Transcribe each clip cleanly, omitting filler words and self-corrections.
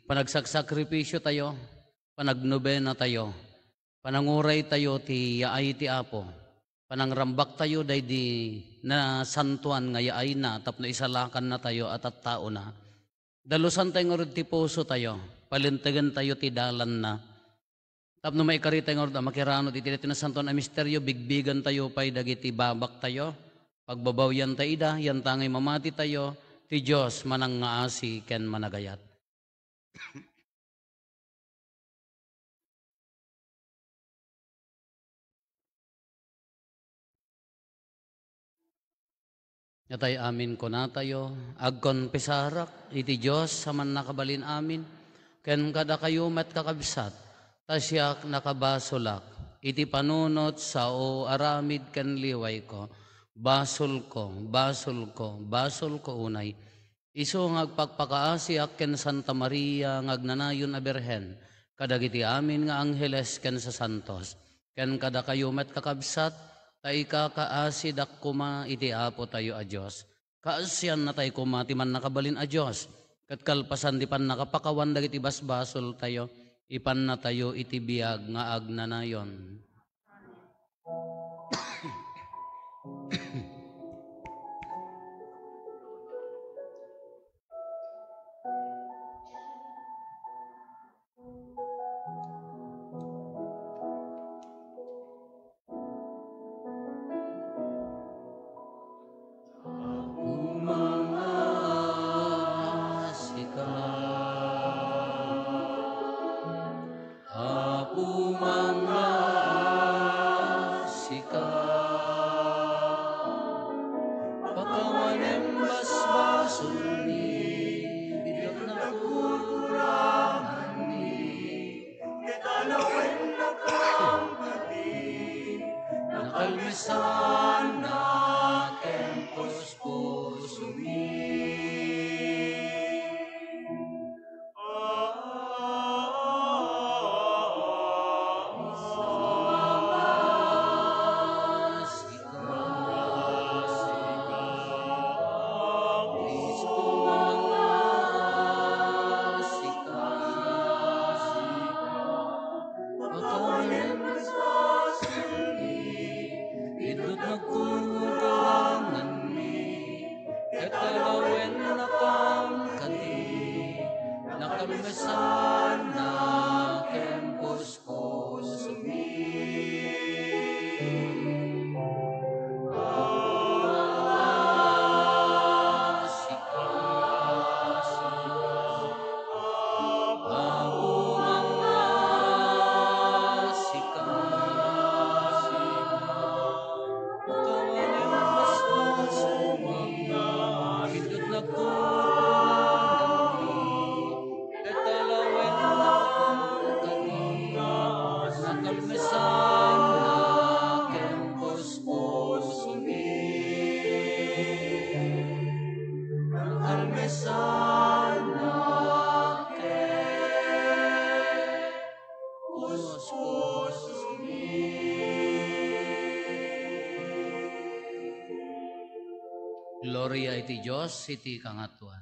panagsagsakribisyo tayo, panagnobena tayo, pananguray tayo ti yaay ti Apo, panangrambak tayo daydi na santuan nga yaay na tapno isalakan na tayo at tao na. Dalusan tayo nga ti puso tayo, palintagan tayo ti dalan na. Tapno may karita nga makirano ti na santuan a misteryo, bigbigan tayo pay dagiti babak tayo, pagbabawyan tayo ida, yan tangay mamati tayo, ti Diyos manang ngaasi ken managayat. Yatay amin ko na tayo, agkon pesarak, iti Diyos saman nakabalin amin, ken kada kayo met kakabsat, tasyak nakabasolak, iti panunot sa o aramid ken liway ko, basol ko, basol ko, basol ko unay, iso ngagpagpakaasi ken Santa Maria ngagnanayon a Birhen, kadagiti amin nga angheles ken sa santos, ken kada kayo met kakabsat, tay kakaasi dak kuma iti Apo tayo a Diyos. Kaasyan na tayo kuma ti man nakabalin a Diyos. Kat kalpasan di pan nakapakawan dagiti basbasol tayo. Ipan na tayo iti biyag nga agnanayon. Gloria iti Diyos, iti kangatuan.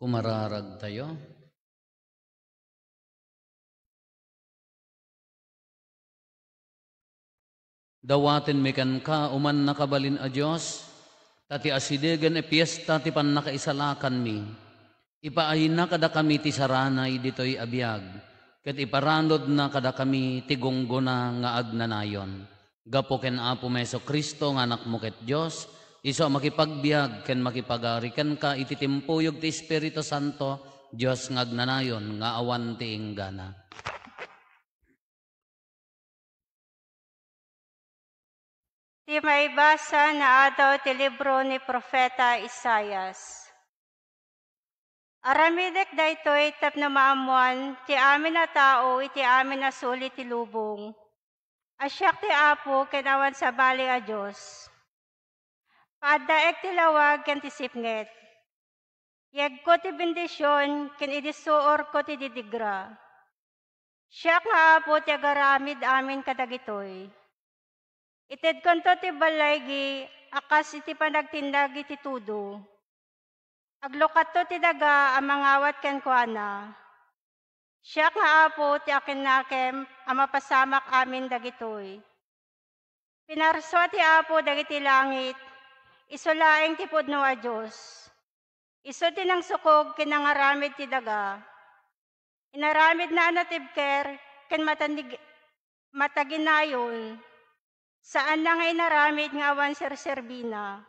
Kumararag tayo. Dawaten mekan ka, uman nakabalin a Diyos, tati asidegan e piyesta ti pan nakaisalakan mi. Ipaahin na kada kami ti saranay dito'y abiyag, ket iparanod na kada kami ti gonggona nga agnanayon. Gapo ken Apo Meso Kristo nga anak mo ket Diyos, iso makipagbiag ken makipagarikan ka iti timpuyog ti Espiritu Santo, Diyos nga agnanayon nga awan ti inggana. Ti maibasa na adaw ti libro ni Propeta Isayas. Aramidek daytoy tapno maamuan ti amin na tao iti amin na sulit ti lubong. Asyak ti Apo ken awan sa bali a Diyos. Paadaek ti lawag ken ti sipnget. Yeg ko ti bendisyon ken idisuor ko ti didigra. Siyak nga Apo ti agaramid amin kadagitoy. Ited konto ti balaygi, akas iti panagtindag iti tudo. Aglukat to ti daga ang mangawat ken kuana. Siya nga Apo ti akin nakem ang mapasamak amin dagitoy. Pinarswa ti Apo dagiti langit, isulaeng ti pudno a Diyos. Iso ti nang sukog kinangaramid ti daga. Inaramid na anatibker ken mataginayon. Saan na nga inaramid nga awan serserbina.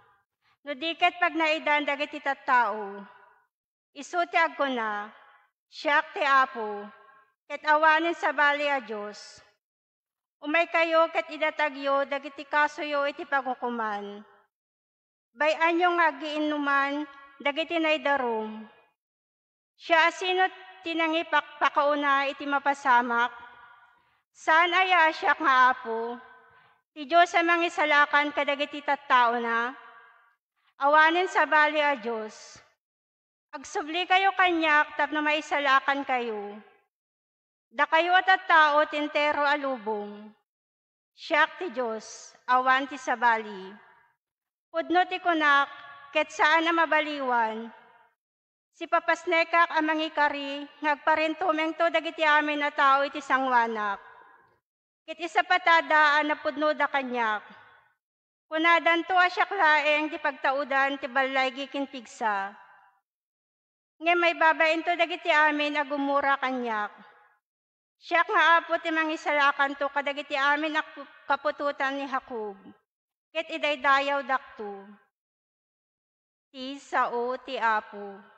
No diket pag naidan dagiti tattao. Isu ti agkuna, siyak ti Apo, ket awanin sa bali a Diyos. Umay kayo ket idatagyo dagiti kasuyo iti paghukuman. Bayan yung agiinuman dagiti naidarum. Siya sino tinangipak pakauna iti mapasamak. Saan aya siyak nga Apo? Ti Diyos sa mangisalakan kadagiti tattao na, awanin sa bali a Diyos. Agsubli kayo kanyak tapno maisalakan kayo. Da kayo at tattao tintero alubong. Siyak ti Diyos, awan ti sa bali. Pudno ti kunak, ket saan na mabaliwan. Si papasnekak ang mangikari, ngagparintumeng to dagiti amin na tao iti sangwanak. Kit isa patadaan na pudno da kanyak. Kunadan to asyak laeng ti pagtaudan ti balay gikin pigsa. Nga may babain to dagiti amin agumura kanyak. Siyak nga Apo ti mangisalakan to kadagiti amin kapututan ni Jacob. Kit idaydayaw dakto. Ti sao ti Apo.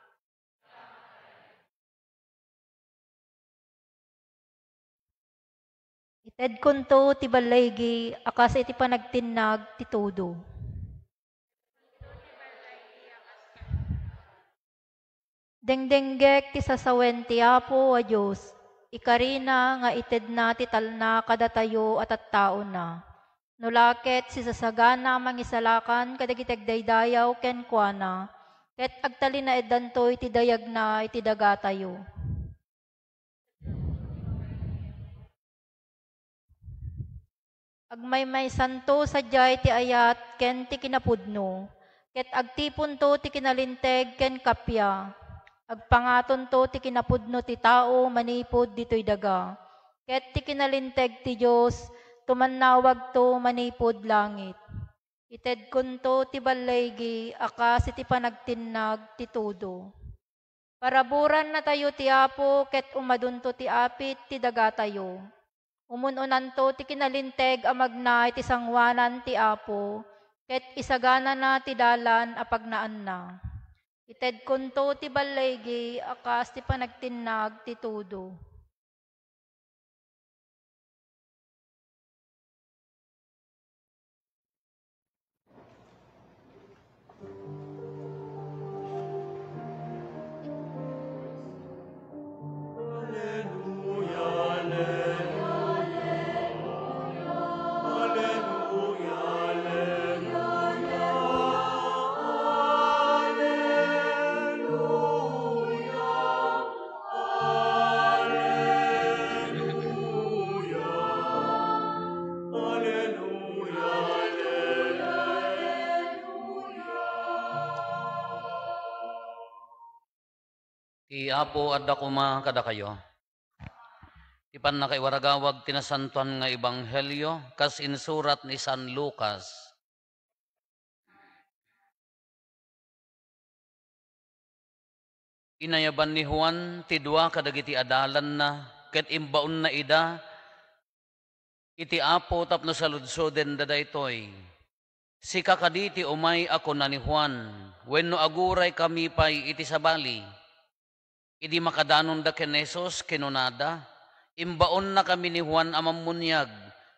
Ited kunto ti balaygi, akas iti panagtinag ti todo. Dengdenggek ti sasawen ti Apo a Diyos, ikarina nga ited na ti talna kadatayo at tattao na. Nulaket si sasagana mangisalakan kadagitag daydayaw ken kuana, ket agtalin na edanto iti dayag na iti daga tayo. Agmaymay santo sadyay ti ayat ken ti kinapudno, ket agtipon to ti kinalinteg ken kapya. Agpangaton to ti kinapudno ti tao manipod ditoy daga, ket ti kinalinteg ti Dios tumannawag to manipod langit. Ited kunto ti balaygi akas iti panagtinnag ti todo. Paraburan na tayo ti Apo ket umadunto ti apit ti daga tayo. Umununanto ti kinalinteg amagna iti sangwanan ti Apo, ket isagana na ti dalan apagnaan na. Ited kunto ti balaygi akas ti panagtinnag ti todo. Ti Apo adda kuma kada kayo. Ti panakaiwaragawag tinasantuan nga ebanghelyo kas insurat ni San Lucas. Inayaban ni Juan ti dua kadagiti adalan na ket imbaon na ida iti Apo tapno saludsoden dadaytoy. Si kakaditi umay ako na ni Juan wenno aguray kami pay iti sabali. Idi makadanon da ken Jesus kinunada, imbaon na kami ni Juan amamunyag,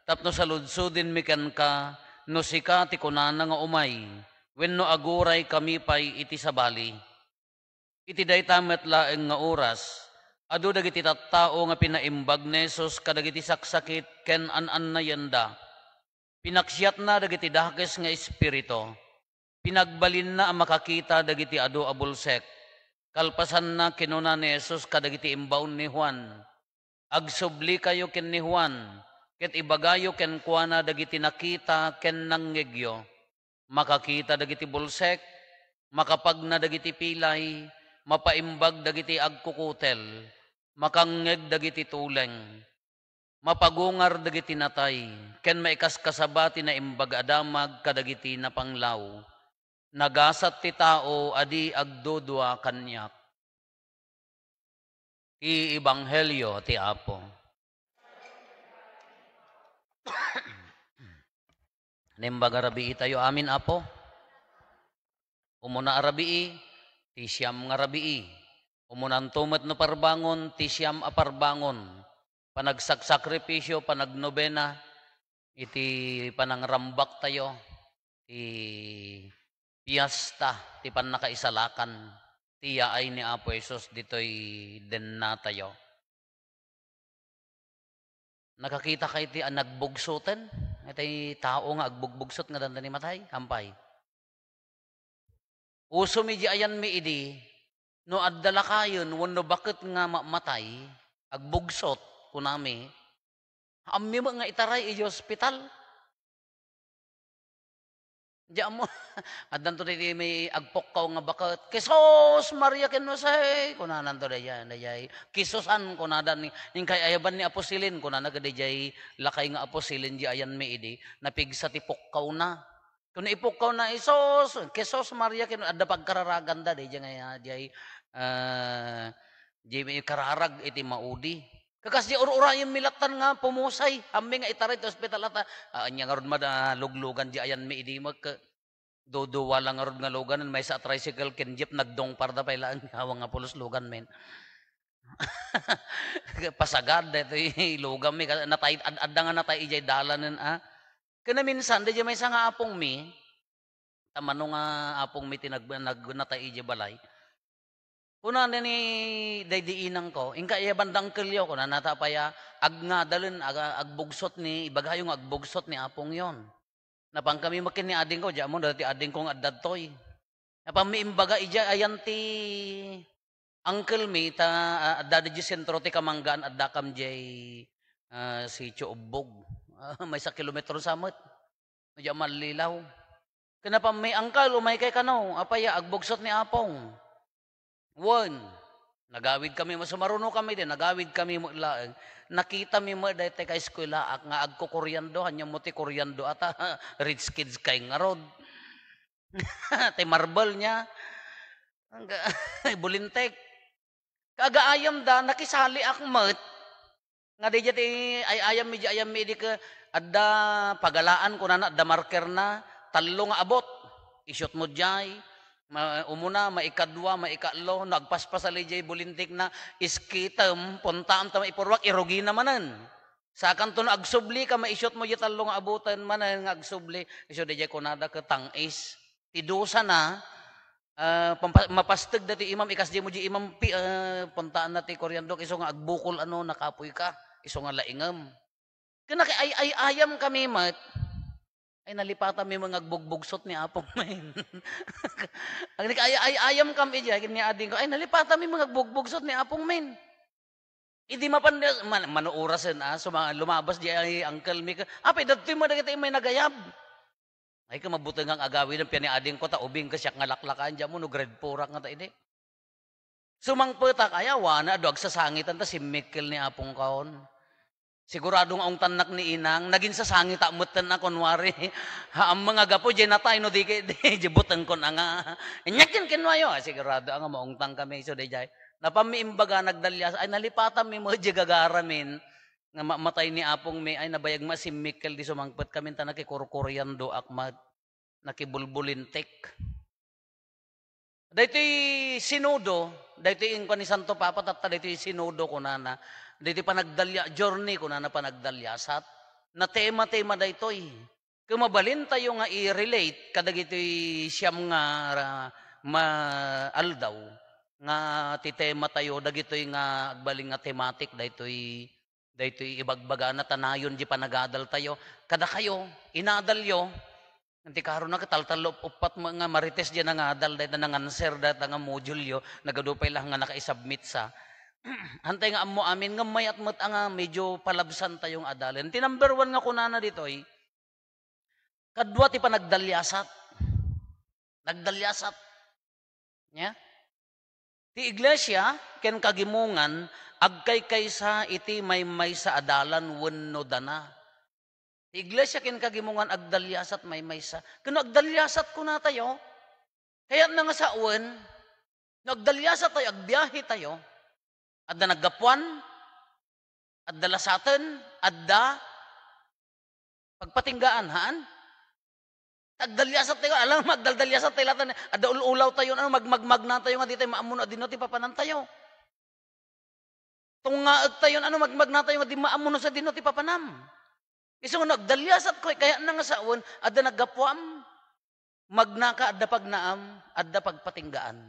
tapno saludsudin mi ken ka, no sika ti kunana nga umay, wenno aguray kami pay iti sabali. Iti daytamet laeng nga oras, adu dagiti tattao nga pinaimbag ni Jesus kadagiti saksakit ken an-an na yanda. Pinaksyat na dagiti dakes nga espiritu, pinagbalin na ang makakita dagiti adu abulsek. Kalpasan na kinuna ni Jesus kadagiti imbaon ni Juan. Agsubli kayo ken ni Juan, ket ibagayo ken kuana dagiti nakita ken nanggegyo. Makakita dagiti bulsek, makapagna dagiti pilay, mapaimbag dagiti agkukutel, makanggeg dagiti tuleng, mapagungar dagiti natay, ken maikaskasabati na imbag adamag kadagiti napanglaw. Nagasat ti tao adi agdudwa kanyak. Ti ebanghelyo ti Apo. Nimbaga rabii tayo amin Apo. Umuna arabii, ti siyam nga rabii. Umunan tumet no parbangon, ti siyam aparbangon. Panagsakripisyo, panagnobena, iti panangrambak tayo, ti piyasta, ti panakaisalakan, tiya ay ni Apo Jesus dito'y den na tayo. Nakakita kayo ti nagbugsoten? Ito'y tao nga agbugbugsot nga danda ni matay, hampay. Uso mi di ayan mi idi, no addala kayon, wano bakit nga matay, agbugsot kunami, ammi mo nga itaray i hospital. Diyan mo, adan to di may agpokkaw nga bakit, Kisos Maria Kinusay, kunanan to dayay, Kisosan kunadan, yung kay ayaban ni aposilin, kunanan ka dayay, lakay nga aposilin di ayan may idi, napigsa ti pokkaw na. Kung ipokkaw na Isos, Kisos Maria Kinusay, ada pagkararagan da, dayay, di may kararag iti maudi. Kakas di ur-urayan milatan nga pumusay. Aming nga itaray to hospital ata. Anya nga ron luglugan di ayan mi idi mag dodowa lang nga ron nga lugan may sa tricycle ken jeep nagdong parda pa ilaan hawang nga pulos lugan men. Pasagad ito lugan mi natay adda nga natay ijay dalanen Kana minsan di may nga apong mi tamano nga apong mi natay ijay balay. Kuna ni daydiinang ko, ingka iya bandang kelyo ko na natapaya agngadalen agbugsot ni ibagayong agbugsot ni apong yon. Napang kami makin ni ading ko, diyan mo dati ading kong addadtoy. Napamiimbaga ija ayan ti uncle mi ta adda di sentro ti Kamanggaan adda kam jay si Ubog. May sa kilometro samot. Medyo malilaw. Kenapa may angkal umay kay kanaw apaya agbugsot ni Apong. One. Nagawid kami masumaruno kami din nagawid kami mo laeng. Nakita mi mo dayta ka eskwela ak nga agko koryando hanya mo ti koryando ata rich kids kay nga rod. Ti marble niya. Bulintek. Kagaayam da nakisali akmat. Nga di jati ayam mi di ka adda pagalaan ko na adda marker na talo nga abot. Isyot mo jay. Umuna, maikadwa, maikatlo, nagpaspasali jay bulintik na iskitam, puntaan ta maipurwak, irugi namanan. Sa kanto na agsubli ka, maisyot mo jay talo nga abutan manan nga agsubli. Isyo di jay kunada ka tangis. Tidusa na, mapastag dati imam, ikas di mo jay imam, puntaan na ti koryandok, iso nga agbukol ano, nakapoy ka, iso nga laingam. Kaya ay ayam kami mat, ay nalipatan may mga agbugbog-sot ni Apong main. ay ayam kami dyan, ni ading ko, ay nalipatan may mga agbugbog-sot ni Apong main. Hindi manuurasan so mga lumabas di ay uncle mi ka, apay dati mo na kita may nagayab. Ay ka mabutang ang agawin ng pianiading ko, taubing ka siya nga laklakan dyan mo, no grade 4 nga ta ini. Sumangpeta kaya, wana, doag sa sangitan ta si Mikkel ni Apong kaon. Siguradong ang tanak ni Inang, naging sa sangit amutan na kunwari. Ang mga gapo, dyan natay, no di jibutan ko na nga. Inyakin kinwayo, sigurado ang maungtang kami, so di jay. Napamiimbaga, nagdalyas, ay nalipatan mi mo, gagaramin. Nga matay ni Apong mi, ay nabayag ma si Mikkel, di sumangpet kami, ta nakikurkuryando akmat, nakibulbulintik. Dahito sinudo, dahito yung ni Santo Papa, tata dahito sinudo ko na dahito pa nagdalya, journey ko na pa nagdalyasat, na tema-tema dahito Kumabalin tayo nga i-relate, kadag ito'y siyam nga maaldaw, nga titema tayo, dagito'y nga agbaling nga thematic, dahito'y ibagbaga na tanayon, di pa nagadal tayo. Kada kayo, inadalyo, nanti karon na kataltalo upat mga marites diyan nga adal dahil na answer dahil nga module yo nagadupay lang nga naka-submit sa hantay nga amo amin nga mayat mat nga medyo palabsan tayong adalen. Ti number 1 nga kunana dito kadwa ti pa nagdalyasat nya ti iglesia ken kagimungan agkay kaysa iti may sa adalan wenno dana. Iglesia kin kagimungan agdalyasat may maysa. Kano agdalyasat ko na tayo, kaya na nga sa uwan, agdalyasat tayo, agbiyahe tayo, adda naggapuan, adda lasatan, adda pagpatinggaan, haan? Agdalyasat tayo, alam, magdaldalyasat tayo lahat, adda ululaw tayo, magmagmag na tayo, nga di tayo maamuno, di no, ti papanan tayo. Tungaag tayo, magmag na tayo, nga di maamuno sa di no, ti papanam. Isang nagdalyasat ko, kaya na nga saon, adda naggapuam, magnaka, adda pagnaam, adda pagpatinggaan.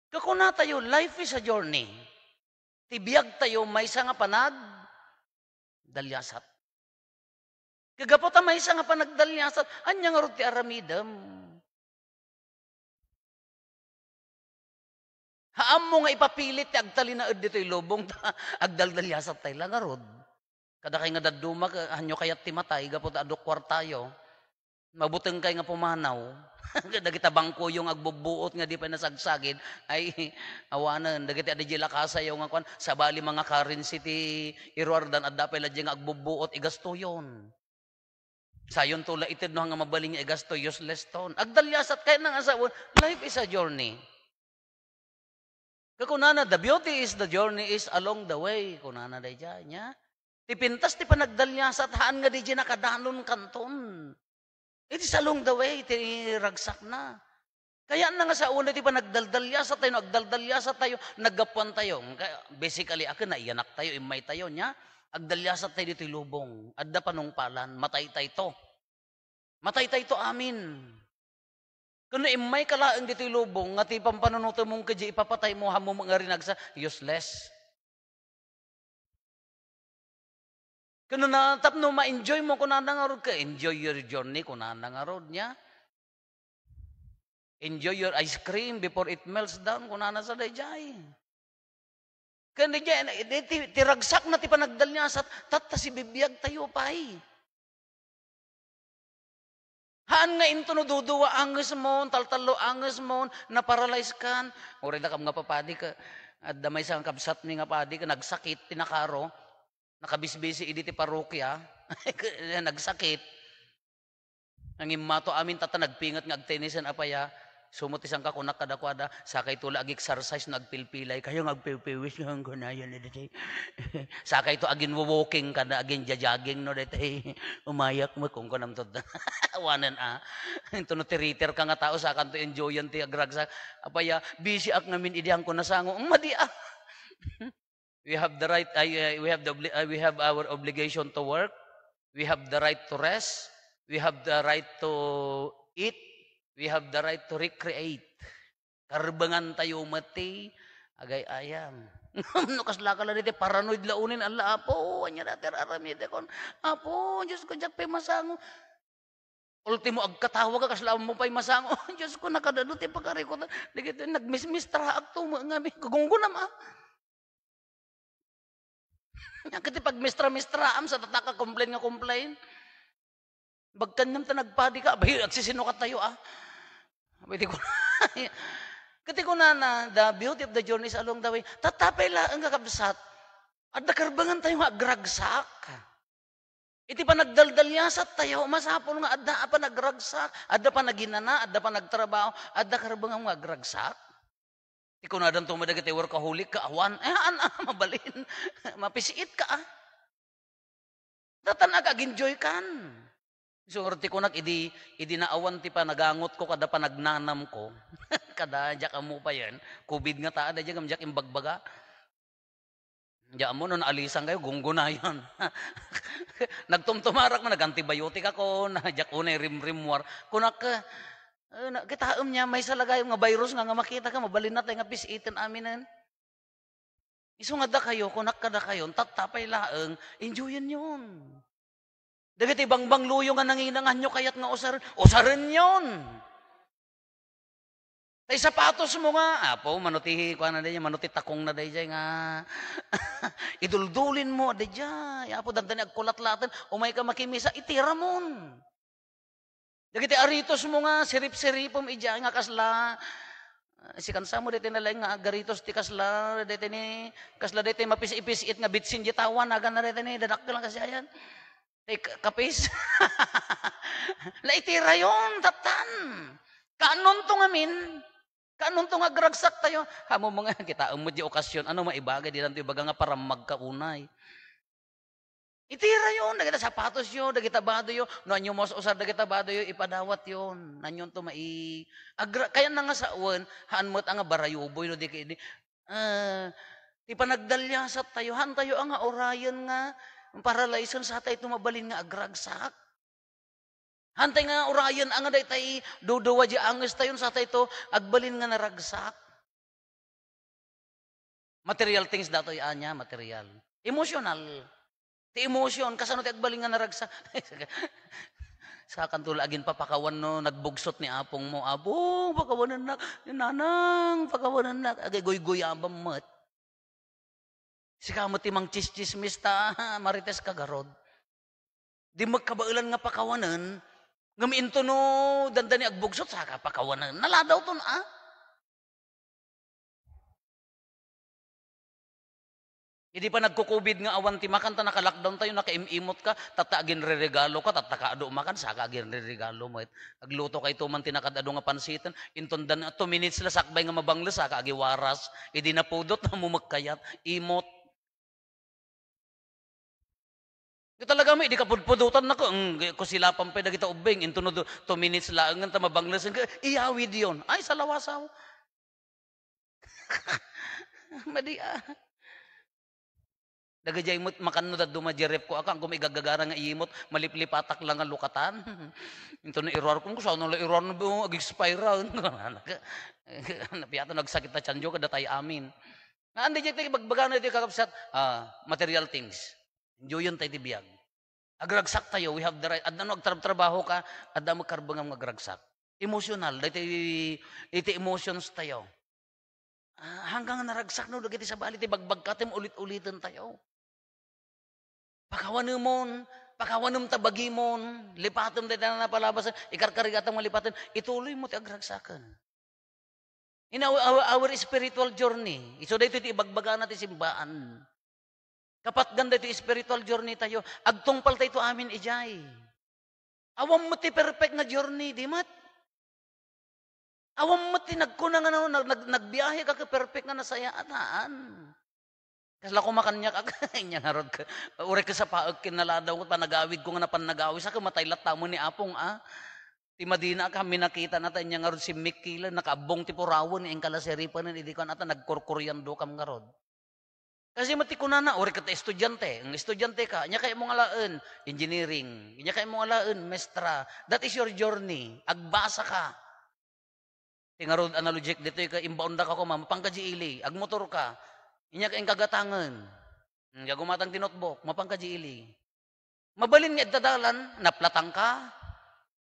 Kakuna tayo, life is a journey. Tibiyag tayo, may nga panag, dalyasat. Kagapota may nga panagdalyasat, anya nga ruti aramidam. Haam mo nga ipapilit, agtalinaad dito'y lobong, agdaldalyasat tayo lang nga rod. Kada kay nga daduma, hanyo kayat timatay, gapot adok tayo. Mabuteng kay nga pumanaw. Kada kita bangko yung agbubuot nga di pa nasagsagid, ay awanan. Dagiti adijila kasayaw nga kwan, sabali mga currency ti iruardan at dapay ladya nga agbubuot, igasto yun. Sayon tula itid no nga mabaling nga igasto, useless ton. Agdalyasat kaya nang asawon, life is a journey. Kakunana, the beauty is the journey is along the way. Kunana day dyan, nya. Tipintas ti panagdalyasat haan nga di nakadanon kanton. It is along the way, ti ragsak na. Kaya na nga sa una ti panagdaldalyasat tayo, nagdaldalyasat tayo, naggapuan tayo. Basically, ako na iyanak tayo, imay tayo niya. Agdalyasat tayo dito lubong. Adda panungpalan, matay tayo to. Matay tayo to amin. Kung imay kalaang dito lubong, nga ti pampanunuto mong kadya ipapatay mo, hamo mga rinagsa, useless. Kung natapno ma-enjoy mo kung nanangarod ka, enjoy your journey kung nanangarod niya. Enjoy your ice cream before it melts down kung nana sa dayjay. Kaya tiragsak na ti panagdal niya sa tata si bibiyag tayo pay. Haan nga into no duduwa anges mo, taltalo anges mo, na paralyze kan. Uri na kam nga papadi ka, at damay sa kabsat ni nga padi ka, nagsakit, tinakaro, nakabisbisi idi ti parokya, nagsakit. Ang imato amin tata nagpingat nga agtenisan apaya, sumot isang kakunak kadakwada, sakay tula ag exercise nagpilpilay, kayo nagpilpiwis nga ang kunayan na dito. Sakay to agin walking kada agin jajaging no dito. Umayak mo kung kunam to. Wanan Ito no tiriter ka nga tao sa kanto enjoyan ti agragsa. Apaya busy ak ngamin idihang ko nasango. Madi We have the right we have our obligation to work. We have the right to rest. We have the right to eat. We have the right to recreate. Karbangan tayo mati, agay ayam. No kasla ka lang dito, paranoid launin, ala, apo, anya natin aramide kon. Apo, Diyos ko, jak pa'y masango. Ultimo, agkatawa ka, kasla mo pa'y masango. Diyos ko, nakadado, ti pagkarikot. Dikito, nagmismistra, akto, mga gugunggunam, Kati pag mistra-mistraam, sa tataka, complain nga complain. Bagkan naman ta nagpadi ka, abay, agsisino ka tayo, Pwede ko Kati ko na, the beauty of the journey is along the way. Tatapay lang ang kakabsat. At nakarbangan tayo nga, agragsak. Iti pa nagdaldal yasat tayo, masapol nga, adda pa nagragsak, adda pa naginana, adda pa nagtrabaho, adda karbangan nga agragsak. Iti ko na dan tumadag iti workaholic ka, awan, mabalin, mapisiit ka, Datan ag-enjoy kan. So, orti ko idi naawan ti pa nagangot ko kada pa nagnanam ko. Kada jak mo pa yan. COVID nga taa da jak imbagbaga. Diyan mo nun alisan kayo, gunggunayan. Nagtumtumarak mo, nag-antibiotic ako, jak unay rim-rimwar. Kunak kitaam niya, may salagay nga virus nga makita ka, mabalin natin nga pisitin aminin. Iso nga da kayo, kunak kada kayo, tatapay laeng, enjoyin yun. Dagiti bangbang luyo nga nanginangan nyo kayat nga usarin yun. Tay sapatos mo nga, apo, manuti, kuha na day, manuti takong na day, nga, iduldulin mo, day, apo, dandan agkulat-latan, umay ka makimisa, itira mo. Dagiti aritos mo nga, sirip-siripom, nga kasla, si kansa mo, dito na lang nga, agaritos, ti kasla, dito ni, kasla dito, mapis-ipis-it nga, bitsin, jitawan, nagan na dito ni, dadak lang kasi ayan. Kapis. Laitira yun, tatan. Kanon to ngamin. Kanon to nga gragsak tayo. Hamo mga kita, umod di okasyon. Ano maibagay, di lang ito ibaga nga para magkaunay. Itira yun, dagita sapatos yun, dagita bado yun. No, anyo mos usar, dagita bado yun, ipadawat yun. Nanyon to kaya na nga sa uwan, haan mo't nga barayuboy, no, di ti panagdalyasat tayo, han tayo ang orayan nga, para laison sa tayo tumabalin nga agragsak. Hantay nga orayan ang day tayo duduwa di anges tayo sa tayo to agbalin nga naragsak. Material things dato anya, material. Emotional. Ti emotion kasano ti agbalin nga naragsak. Sa kantula agin papakawan no nagbugsot ni apong mo. Abong pakawanan na, nanang pakawanan na agay goy-goyabam mat. Si kamot timang chis-chismis ta, marites kagarod. Di magkabailan nga pakawanan, ngamiinto no, dandani agbugsot, saka pakawanan. Naladaw to na, Hindi pa nagko-COVID nga awan timakan, ta naka-lockdown tayo, naka-imimot ka, tataagin re-regalo ka, tatakaado makan, saka agin re-regalo mo. Agluto kay tuman tinakadado nga pansitan, intondan 2 minutes la sakbay nga mabangles, saka agi waras, idi na pudot na mumagkayat, imot. Di talaga mo, hindi ka pudpudutan na ko. Kusilapan pa na kita ubing. Into no 2 minutes lang, ta mabanglasin ka. Iyawid yun. Ay, sa lawasaw. Madi Dagajay mo, makan no da dumajerep ko. Akang kung igagagara nga imot, maliplipatak lang ang lukatan. Into no iror ko, saan nila iror na buong ag-expire. Napiyata nagsakit na tiyanjo, kada tayo amin. Andi dyan, bagbaga na ito kakapsat. Material things. Enjoy yun tayo tibiyag. Agragsak tayo, we have the right. At ano, agtrabaho ka, at na magkarbang ang agragsak. Emotional, iti emotions tayo. Hanggang naragsak no, dagiti sa bali, ti bagbag katim ulit-ulitin tayo. Pakawanom tabagimon, lipatom tayo na napalabasan, ikarkarigatang malipatin, ituloy mo ti agragsakan. In our spiritual journey, iso dito iti ibagbaga natin simbaan. Kapat ganda iti spiritual journey tayo, agtungpal tayo amin ijay. Awam mo ti perfect na journey, di mat? Awam mo ti nagkunang nagbiyahe ka perfect na nasayaan. Kasla ko makanyak niya nga rod ka. Ure ka sa paag kinaladaw ko, panagawid ko nga na panagawi. Sa kamatay lata mo ni Apong, Ti Madina kami nakita natin niya nga rod si Mick Kila, nakaabong ti Purawon, yung kalaseripan, hindi ko nata, nagkurkuryando kam nga rod. Kasi matikuna na, ure ka ta estudyante. Ang estudyante ka, niya kayo mong alaan, engineering. Niya kayo mong alaan, mestra. That is your journey. Agbasa ka. Tingarod analogic dito, imbaon ka ko, mapangkajiili. Agmotor ka. Inya kayong kagatangan. Nga gumatang tinotbok, mapangkajiili. Mabalin nga itadalan, naplatang ka.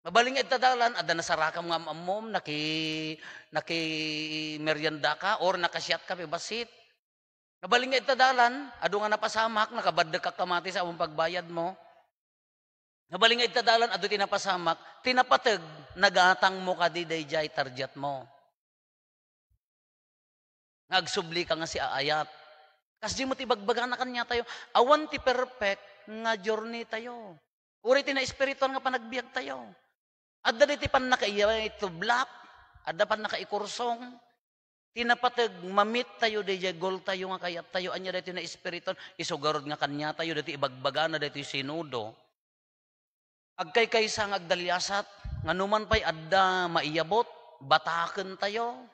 Mabalin nga itadalan, ada nasarakam nga amom, naki merienda ka, or nakasyat ka, basit. Mabalin nga itadalan, ado nga napasamak, nakabadda ka kamati sa among pagbayad mo. Mabalin nga itadalan, ado tinapasamak, tinapatag, nagatang mo ka di dayjay tarjat mo. Ngagsubli ka nga si aayat. Kasi di mo tibagbaga na kanya tayo. Awan ti perfect nga journey tayo. Uri ti na espiritual nga panagbiag tayo. Adda di ti pan nakaiya ito black. Adda pan nakaikursong. Tinapatag mamit tayo di goal tayo nga kayat tayo. Anya dito na espiritual. Isugarod nga kanya tayo. Dito ibagbaga na dito sinudo. Agkay kaysa nga agdalyasat. Nga numan pa'y adda maiyabot. Bataken tayo.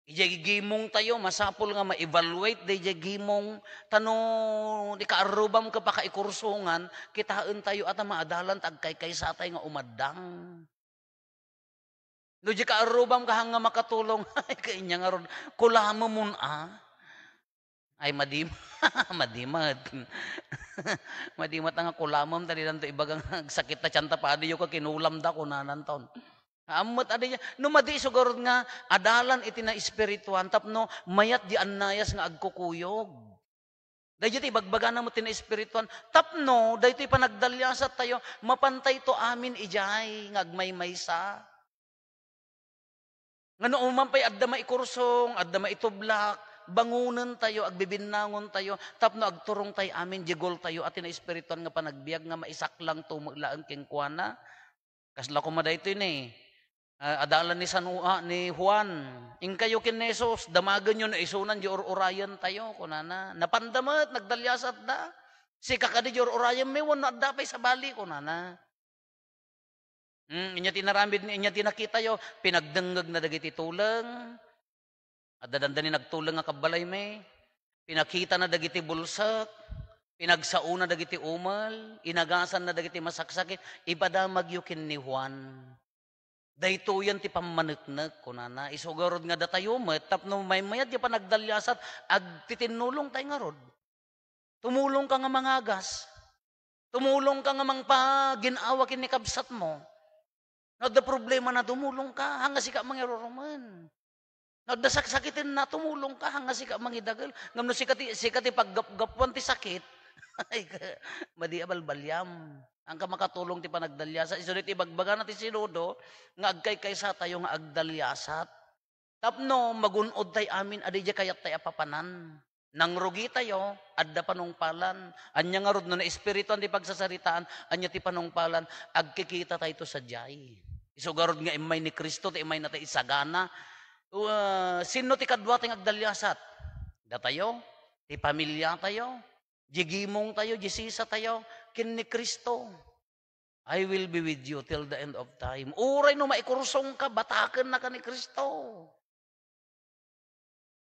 Ijagigimong tayo, masapol nga ma-evaluate, ijagigimong tanong, di kaarubam ka pa kaikursungan, kitaan tayo at maadalan, tagkay sa tayo nga umadang. No, di kaarubam ka hanga makatulong, ay kanya nga ron, kulamo mo ay madimat. Madimat nga kulamam, tali lang ito ibagang sakit na tiyanta pa, adiyo ka kinulam da kunanan taon. Amot adi niya, numadi sugurod nga, adalan iti na espirituan, tapno mayat di anayas nga agkukuyog. Dahil iti bagbaga na mo iti na espirituan, tapno, dahil iti panagdalyasat tayo, mapantay to amin ijay, nga agmaymaysa. Nga noong pa'y adda maikursong, adda maitublak, bangunan tayo, agbibinangon tayo, tapno agturong tayo amin, jigol tayo, at na espirituan nga panagbiag nga maisaklang tumaglaan kengkuana. Kasla ko madayto yun adalan ni Juan, ing kayo kinesos, damagan nyo na isunan di orayan tayo, kunana. Napandamat, nagdalyasat da. Si kakadi di orayan, may wana da pa'y sa bali, kunana. Inya tinarambid, inya tinakita yo, pinagdenggag na dagiti tulang. At dadandani nagtulang nga kabalay may. Pinakita na dagiti bulsak. Pinagsauna dagiti umal. Inagasan na dagiti masaksakit. Ipadamag yu kin ni Juan. Dayto yan ti pamaneknek kunana. Isugarod nga datayo met. Tapno may mayad yung panagdalyasat. Ag titinulong tayo nga rod. Tumulong ka nga mangagas. Tumulong ka nga ginawa kin ni kabsat mo. Nagda problema na tumulong ka. Hanga si ka mangiruruman. Nagda saksakitin na tumulong ka. Hanga si ka mangidagal. Ngamno si kati paggapwan ti sakit. Ay, madi abalbalyam. Ang kamakatulong ti panagdalyasat. Isunit ibagbaga na ti sinudo, nga agkay sa tayo nga agdalyasat. Tapno, magunod tayo amin, adidya kayat tayo papanan. Nang rugi tayo, adda panungpalan. Anya nga rod na espirituan ti pagsasaritaan, anya ti panungpalan, agkikita tayo to sa jay. Isugarod nga imay ni Kristo, ti imay na tayo isagana. Sino ti kadwa ting agdalyasat? Da tayo, ti pamilya tayo, jigimong tayo, jisisa tayo, kin ni Kristo. I will be with you till the end of time. Uray no maikursong ka, bataken na ka ni Kristo.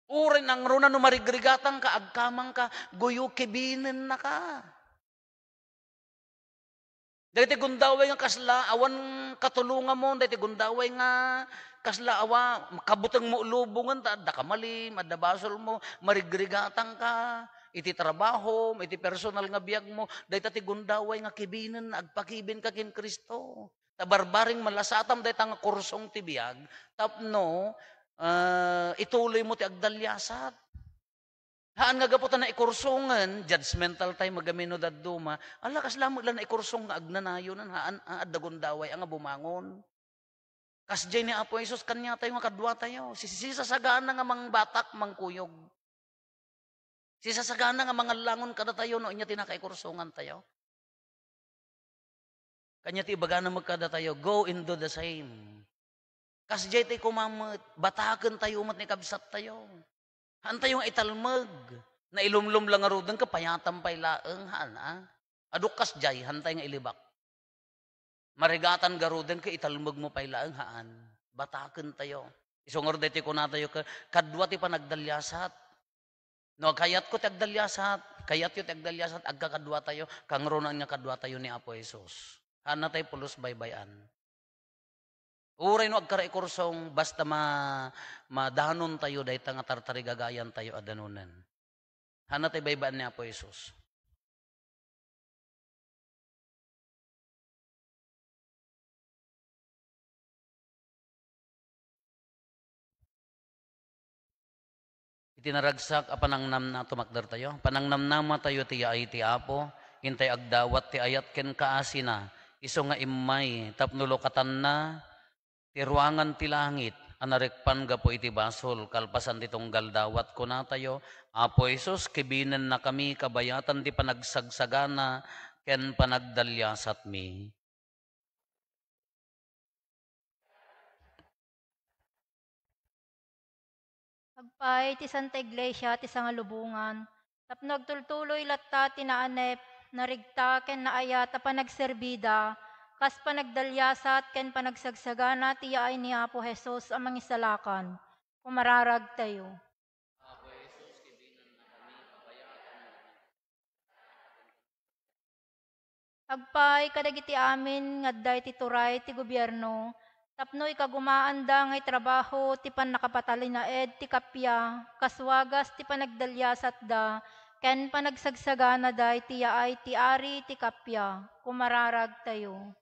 Uray nang runa no marigrigatang ka, agkamang ka, guyo kibinin na ka. Dahil gundaway nga kasla, awan katulungan mo, dahil gundaway nga kasla awa, kabutang mo ulubungan, da ka malim, da basol mo, marigrigatang ka, iti trabaho, iti personal nga biyag mo, dahil tati gundaway nga kibinin, agpakibin ka kin Kristo. Tabarbaring malasatam day tanga kursong tibiyag, tapno, ituloy mo ti agdalyasat. Haan nga gaputan na ikursongan, judgmental tayo magamino daduma, alakas lamang lang na ikursong nga agnanayo nan, haan dagon daway, ang bumangon. Kasjay ni Apo Jesus, kanya tayo nga kadwa tayo. Sisasagana nga mga batak, mangkuyog. Sisasagana nga mga langon kada tayo, no, inya tinakaikursungan tayo. Kanya ti ibaga na magkada tayo, go and do the same. Kasjay tayo kumamot, batakan tayo, umat ni kabsat tayo. Haan tayo nga italmag, na ilumlum lang nga rodang kapayatam pay laeng, haan aduk kasjay, haan tayo nga ilibak. Marigatan garudan ka italmag mo pay laeng, haan batakan tayo. Isungor deti ko na tayo, kadwa ti panagdalyasat. No, kayat ko ti agdalyasat, kayat yo ti agdalyasat, agkakadwa tayo, kangronan nga kadwa tayo ni Apo Jesus. Haan na tayo pulos baybayan. Uray no agkaray kursong basta madanon tayo dahi nga tartarigagayan tayo adanunan. Haan na tayo baybayan ni Apo Jesus. Itinaragsak a panangnam na tumakdar tayo. Panangnamnama tayo tiya ay ti Apo, hintay agdawat ti ayat ken kaasina. Iso nga imay, tapnulokatan na, ti ruangan ti langit, anarekpan gapo iti basol, kalpasan ti tunggal dawat ko na tayo. Apo Jesus, kibinan na kami, kabayatan ti panagsagsagana, ken panagdalyasat mi. Agpay ti Santa Iglesia ti sangalubungan, tapno agtultuloy latta ti naanep, narigta ken naayat a panagserbida, kas panagdalyasat ken panagsagsagana ti yaay ni Apo Jesus ang mangisalakan. Kumararag tayo. Agpay kadagiti amin ngadday ti turay ti gobyerno, tapno ikagumaanda ngay trabaho ti nakapatalinnaed ti kapya, kaswagas ti panagdalyasat da, ken panagsagsagana da ti yaay ti ari ti kapya, kumararag tayo.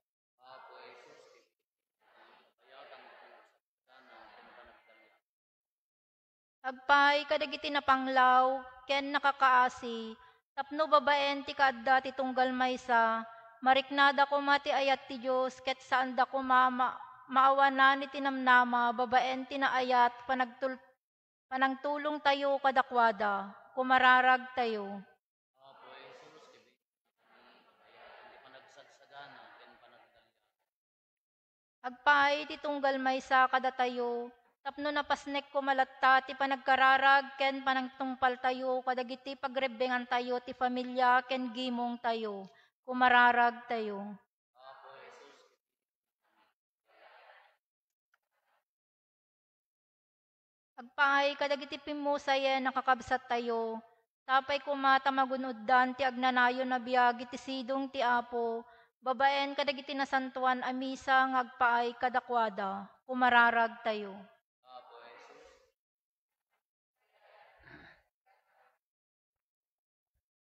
Agpay kadagiti napanglaw, ken nakakaasi, tapno babaen ti kaadda ti tunggal maysa, mariknada ko mati ayat ti Diyos, ket saan da ko maawanan ni tinamnama, babaen ti naayat, panangtulong tayo kadakwada, kumararag tayo. Agpay ti tunggal maysa kada tayo, tapno napasnek ko malatta ti panagkararag ken panangtungpal tayo kadagiti pagrebengan tayo ti pamilya ken gimong tayo. Kumararag tayo. Agpaay kadagiti pimusayen nakakabsat tayo. Tapay kumata magunuddan ti agnanayon na biyag iti sidong ti Apo. Babaen kadagiti nasantuan amisa ngagpaay kadakwada. Kumararag tayo.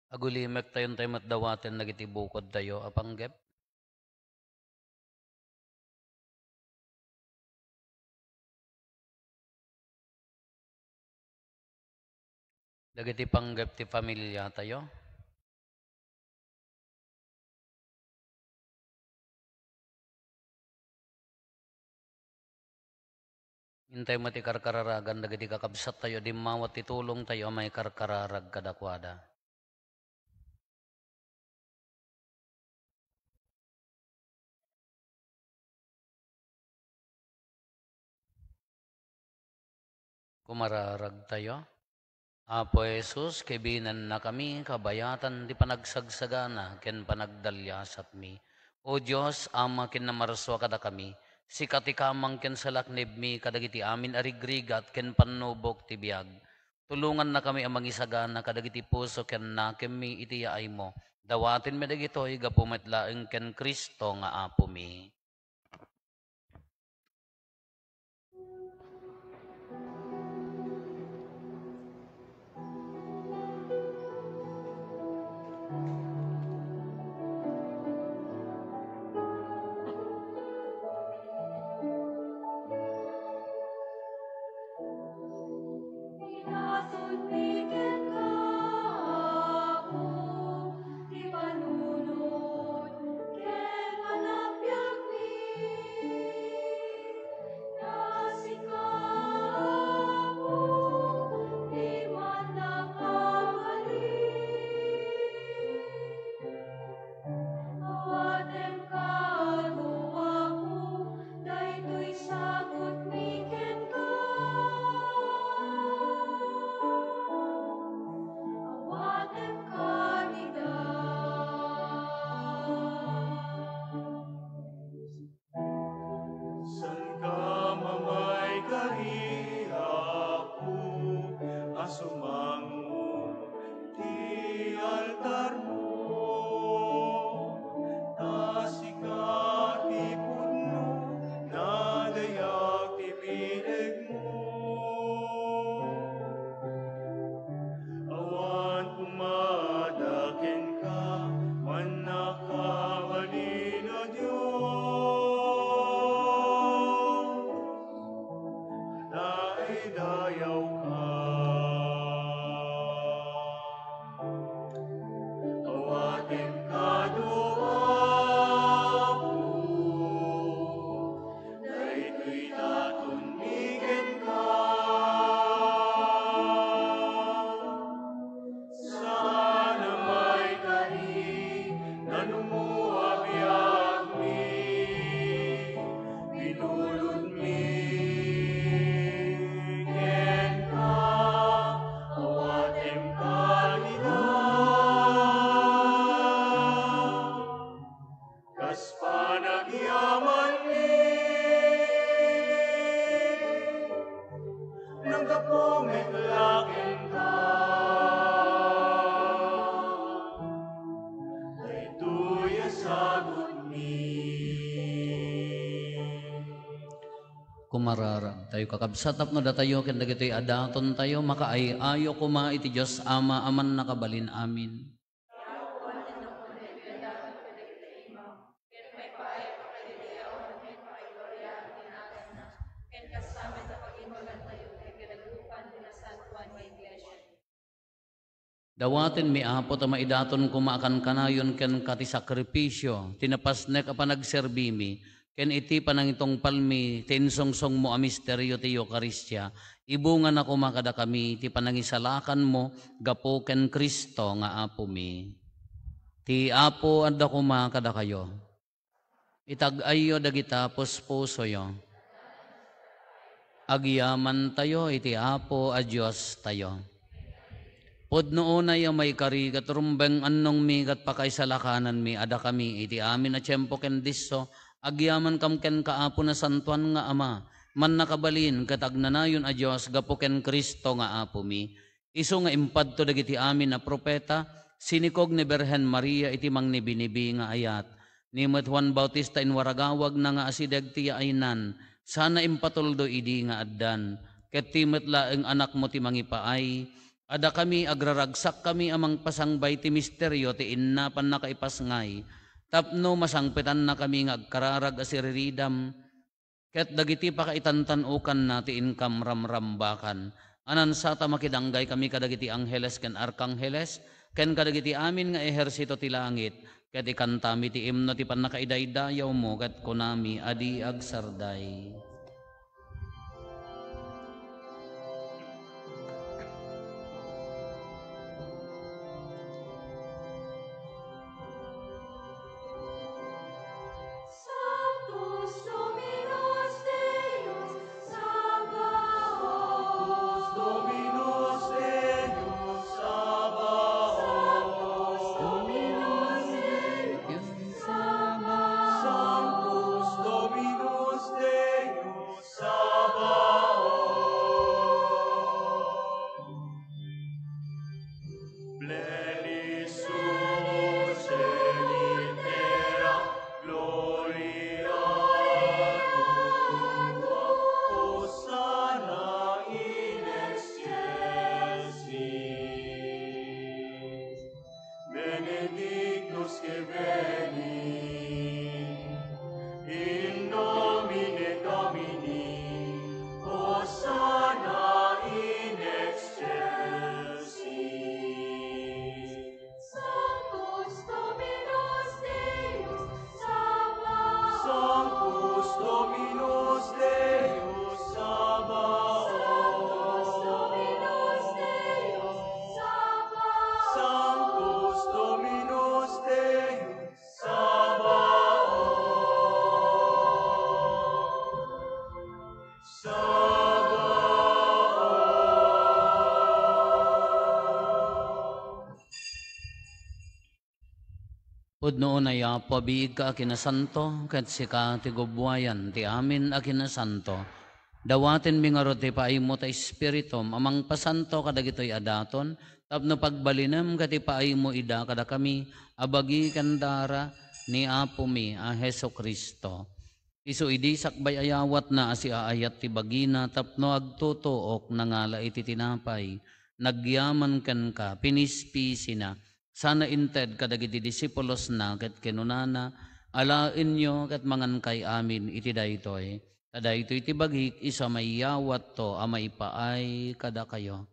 Agulimek tayon tayo matdawaten nagiti bukod tayo, apanggep. Dagiti panggep ti pamilya tayo. Hintay mati karkararagan dagiti kakabsat tayo, di mawat titulong tayo, may karkararag kadakwada. Kumararag tayo. Apo Jesus, kibinan na kami, kabayatan di panagsagsagana, ken panagdalyasat mi. O Diyos, ama ken namarswa kada kami, sikati kamang ken salaknib mi, kadagiti amin arigrigat, ken panubok ti biag. Tulungan na kami amang isagana, kadagiti puso ken nakem mi iti yaay mo. Dawatin mi dagitoy, gapumetlaeng ken Kristo nga apo mi. metlaken ka, daytoy asagot mi. Kumararag tayo kakabsatap no datayo ken dagitoy adaton tayo makaayo kuma iti Dios Ama aman nakabalin amin. Dawaten mi apo ta maidaton kumaakan kanayon ken kati sakripisyo tinapasnek a panagserbi mi ken iti panangitong palmi tinsongsong mo a misteryo ti Eukaristya ibungan ako makada kami ti panangisalakan mo gapo ken Kristo nga apo mi. Ti apo adda kuma kada kayo. Itag-ayo dagita puspusoyo. Agyaman tayo iti apo a Dios tayo. Podno una yung may kari katurumbeng annong mi kat pakaisalakanan mi ada kami iti amin na tiyempo ken disso agyaman kam ken kaapo na santuan nga ama man nakabalin kat agnanayon a Dios gapo ken Kristo nga apo mi. Isu nga impadto dagiti amin na propeta sinikog ni Berhen Maria iti mangnibinibi nga ayat ni Juan Bautista in waragawag na nga asideg ti aynan sana impatuldo idi nga addan ket timet laeng anak mo ti mangipaay. Ada kami agraragsak kami amang pasangbay ti misteryo ti inna pan nakaipasngay. Tapno masangpetan na kami ngagkararag asiriridam. Ket dagiti pakaitantanukan na ti inkam ramrambakan. Anan sata makidanggay kami kadagiti angheles ken arkangheles. Ken kadagiti amin nga ehersito ti langit. Ket ikantami ti imno ti pan nakaidaydayaw mo. Ket kunami adi agsarday. Pudno na ya pabiig ka akinasanto, kat sika ti gubwayan ti amin akinasanto. Dawaten mi nga ti paay mo ta espiritum, amang pasanto kadagitoy adaton, tapno pagbalinem kati paay mo ida kada kami, abagi kandara ni Apo mi a Heso Kristo. Isu idi sakbay ayawat na asi aayat ti bagina, tapno agtutuok nangala iti tinapay, nagyaman ken ka, pinispisi na, sana inted kadagiti disipulos na ket kenunana alain nyo ket mangan kay amin iti daytoy. Daytoy iti bagik isa mayawat to amay paay kada kayo.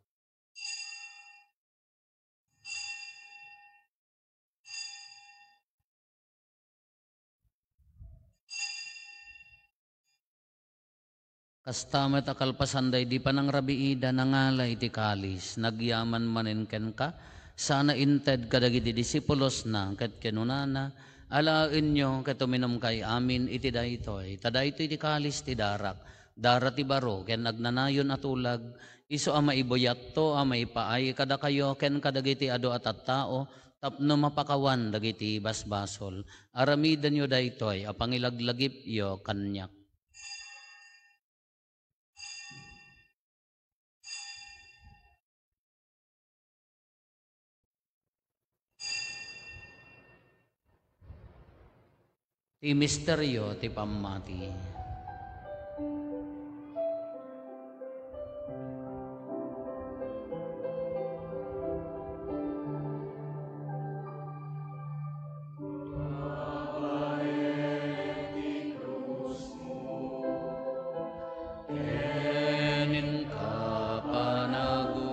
Kastamet akalpasanday di panang rabiida nangalay iti kalis nagyaman manen ken ka. Sana inted kadagiti disipulos na ket kenunana alain nyo ket uminom kay amin iti daytoy. Tadaytoy iti kalis ti darak ti baro ken nagnanayon atulag isu a maiboyat to a maipaay kada kayo ken kadagiti adu at tao tapno mapakawan dagiti basbasol. Aramidan yo daytoy a pangilaglagip yo kanyak. Ti misteryo ti pammati. Kenin ka panagungan,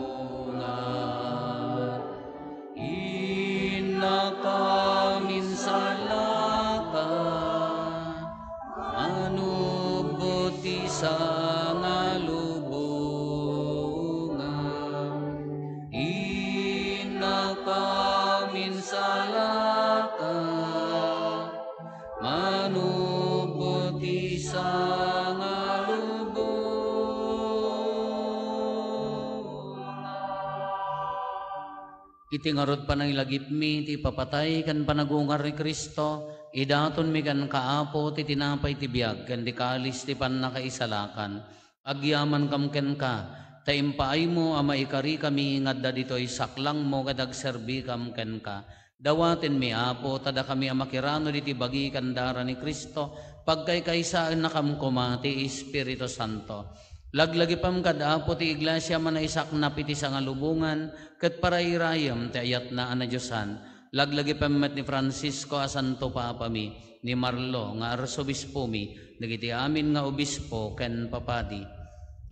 inakamin salaka, manubuti sa ngalubungan, inakamin salaka, manubuti sa iti ngarod pa nang ilagip mi, ti papatay kan panagungar ni Kristo, idaton mi kan kaapo, ti tinapay ti biyag, kan di kalis ti pan nakaisalakan, agyaman kam ken ka, taimpaay mo ama ikari kami ngadda dito'y saklang mo kadag serbi kam ken ka, dawaten mi apo, tada kami amakirano diti bagi kandara ni Kristo, pagkay kaysaan na kam kuma, ti Espiritu Santo. Laglagi pam kadapo ti iglesia manaisak na piti sa ngalubungan, ket parairayam ti ayat na anadyosan. Laglagi pam met ni Francisco a Santo Papa mi, ni Marlo nga arsobispo mi, dagiti amin nga obispo ken papadi.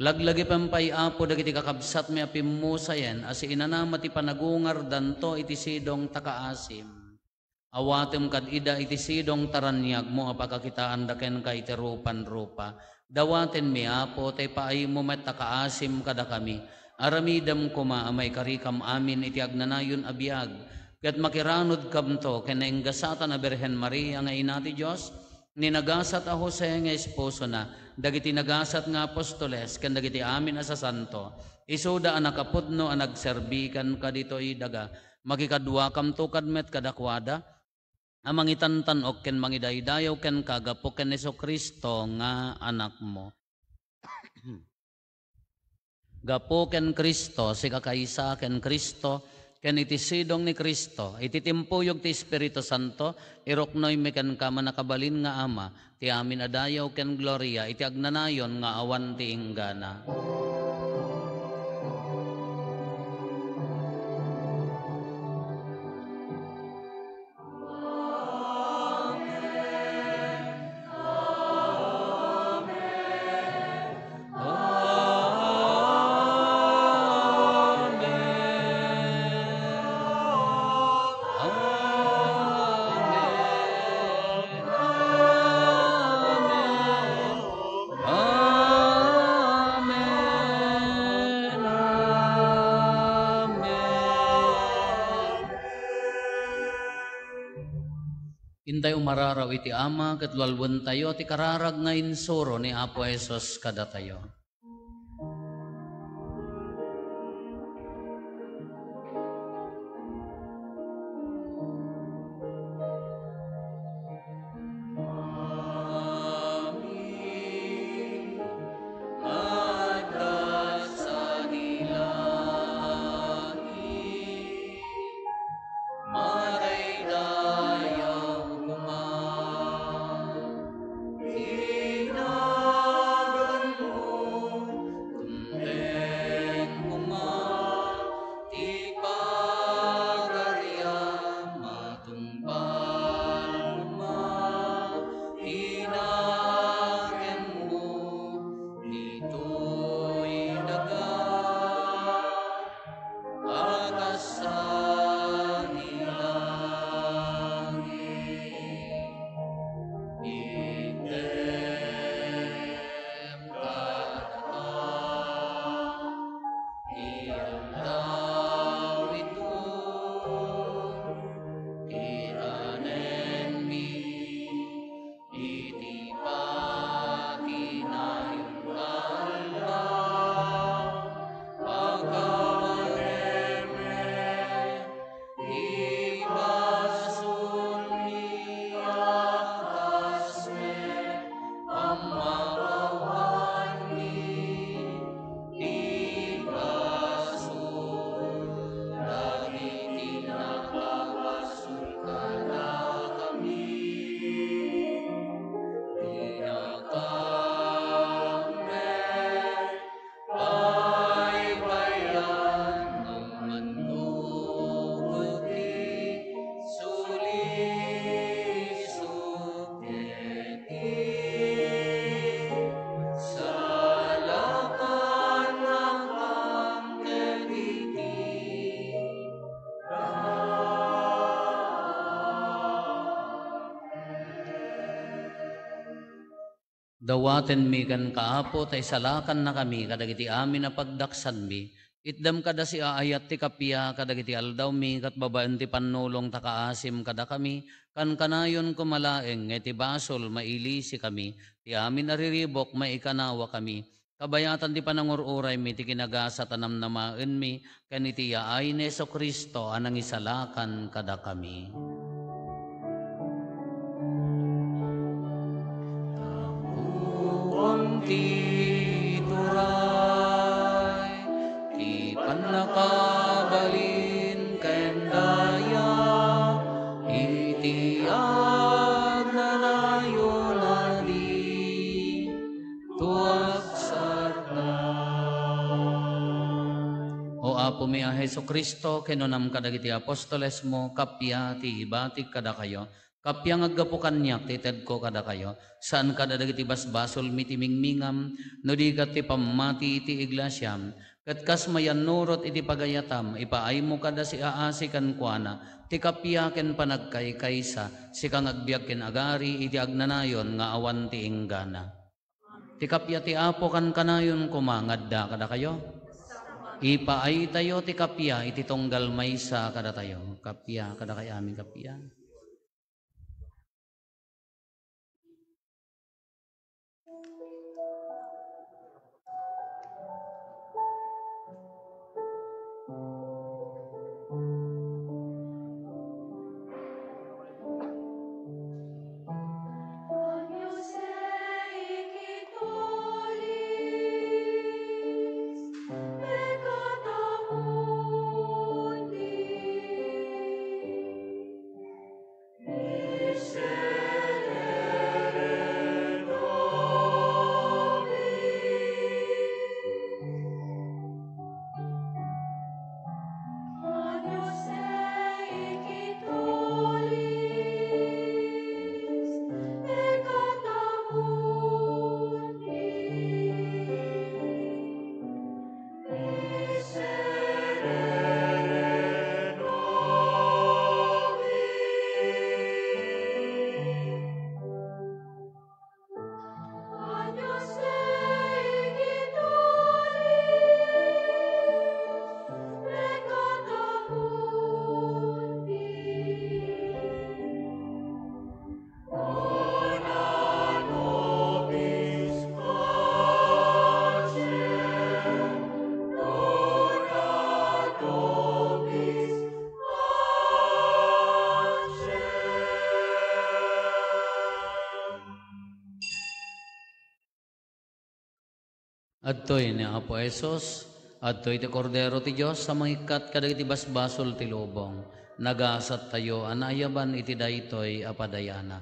Laglagi pam pay apo dagiti kakabsat mi apimusayen, asi inanama ti panagungar danto iti sidong takaasim. Awatem kad ida iti sidong taranyag mo apakakitaan da ken ka iti rupan-rupa. Dawaten mi apo, tay paay mo met takaasim kada kami. Aramidam kuma amay karikam amin iti agnanayon abiyag. Ket makiranod kam to, kenainggasatan a Birhen Maria nga ina ti Diyos, ninagasat a Jose nga esposo na, dagiti nagasat nga apostoles, ken dagiti amin asa santo, isuda a nakapudno a nagserbikan kaditoy daga, makikadwa kam to kadmet kadakwada, amang itantan o ken mangidaydayaw ken kagapo ken Jesucristo nga anak mo. Gapo ken Kristo, si kakaisa ken Kristo, ken iti sidong ni Kristo, iti timpuyog ti Espiritu Santo, iroknoy mi ken kama nakabalin nga ama, ti amin adayaw ken gloria, iti agnanayon nga awan ti inggana. Inday umararaw iti ama, ket lalwen tayo, ti kararag nga insuro ni Apo Esos kada tayo. Dawaten mi kan kaapo tay salakan na kami kadagiti amin na pagdaksan mi. Itdam kada si aayat ti kapya kadagiti aldaw mi kat babaan ti pannulong takaasim kada kami kan kanayon kumalaeng ti basol maili si kami ti amin nariribok maikanawa kami. Kabayatan ti panangururay mi ti kinagasa tanam namaen mi kan iti yaay ni Jesu Kristo anang isalakan kada kami. Huwag ti turay, ti panakabalin kendaya, iti agnanayo na di tuwag sarta. O Apo mi a Heso Kristo, kinunam kadagiti apostoles mo, kapya ti ibatik kada kayo, kapya ngaggapo kanyak ti ted ko kada kayo, saan kada dagiti basbasol miti mingmingam, no di kat ti pamati iti iglasyam, kat kas mayan nurot iti pagayatam, ipaay mo kada si aasi kan kuana, ti kapya ken panagkaykaysa, si kang agbiag ken agari iti agnanayon nga awan ti inggana. Ti kapya ti Apo kan kanayon kumangadda kada kayo. Ipaay tayo ti kapya iti tunggal maysa kada tayo. Kapya kada kay amin kapya. Adtoy ni Apo Esos, adtoy ti kordero ti Diyos sa mangikat kadagiti basbasol ti lubong. Nagasat tayo anayaban iti daytoy apadayana.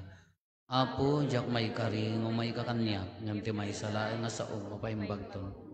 Apo, jak may karing o may kakanyak, ngam ti may salaeng nga saong o paimbagton.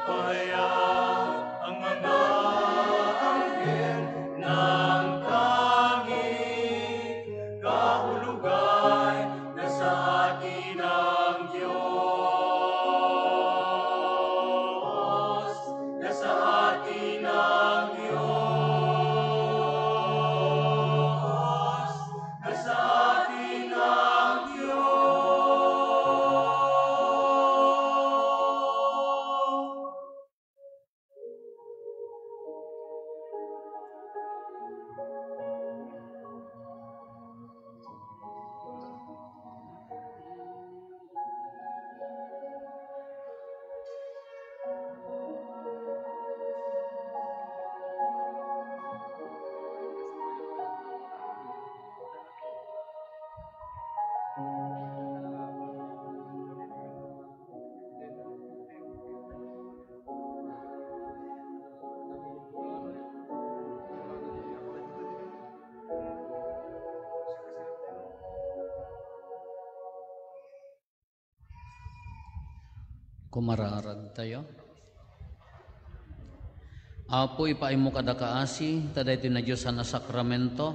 Pahayag ang mga anghel ng tanging kahulugan na sa atin ang Diyos, na sa atin ang Diyos, na sa atin ang Diyos. Kumararag tayo. Apo, ipaimo kada kaasi, tada ito na Diyos na sakramento,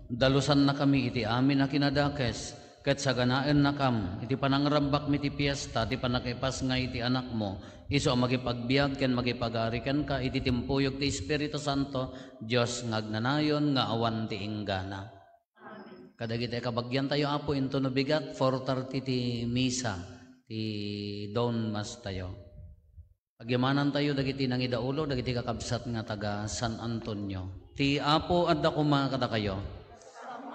dalusan na kami iti amin na kinadakes, ket sa ganaen na kam, iti panangrambak mi ti piyesta, iti panakipas nga iti anak mo, iso magipagbiag ken magipagariken ka, iti timpuyog ti Espiritu Santo, Diyos ngagnanayon nga awan ti inggana. Kadagiti kabagyan tayo, Apo, into no bigat, 4:30 ti misa, ti dawn mas tayo. Pagyamanan tayo dagiti nang idaulo dagiti kakabsat nga taga San Antonio. Ti Apo adda kuma kada kayo.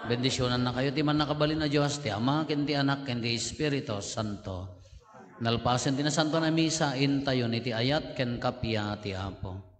Bendisyonan na kayo ti man nakabalin na Dios ti Ama ken ti Anak ken ti Espiritu Santo. Nalpasen ti na santo na misa intayon iti ayat ken kapya ti Apo.